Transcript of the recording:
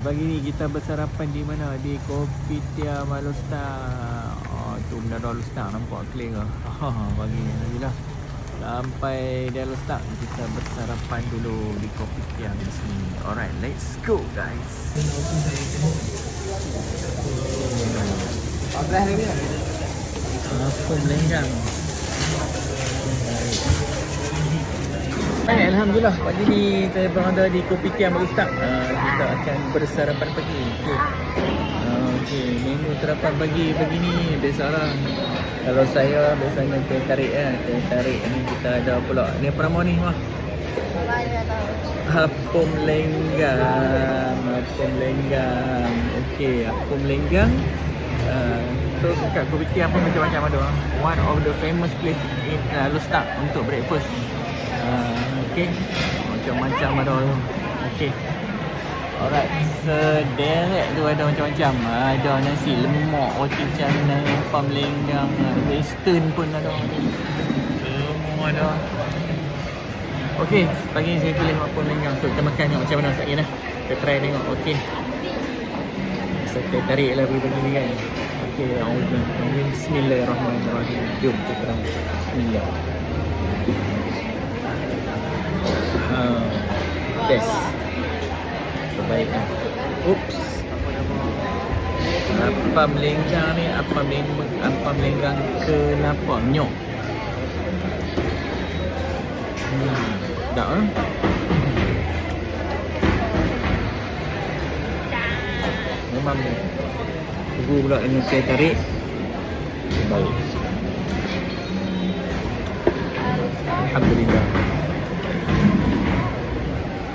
Pagi ni kita bersarapan di mana? Di Kopitiam Alostar. Oh, tu benda Alostar nampak clear ke? Pagi ni Alhamdulillah. Sampai di Alostar, kita bersarapan dulu di Kopitiam di sini. Alright, let's go guys. Apa melenggang? Baik, Alhamdulillah pagi ni saya berada di Kopitiam Alostar. Kita akan bersarapan pagi. Okey, menu sarapan pagi ni biasalah. Kalau saya biasanya teh tarik teh tarik ni kita ada pula. Ni apa nama ni, Wah? Apom lenggang. Okey, apom lenggang. So kat Kopitiam pun macam-macam ada. One of the famous place in Alostar untuk breakfast. Okey, macam-macam ada tu. Okey. Alright, sederet tu ada macam-macam. Ada nasi lemak, roti canai, apam lenggang, western pun ada. Semua ada. Okey, pagi ni saya pilih apam lenggang. So kita makan tengok macam mana sekejap lah. Kita try tengok. Okey. Saya tarik lah pagi ni kan. Okey, bismillahirrahmanirrahim. Jom kita try. Bismillah. Best. Terbaik kan. Oops. Apam lenggang ni, apam lenggang kenapa? Nyok. Tak ah. Memang tunggu pula dengan saya tarik. Baik. Alhamdulillah.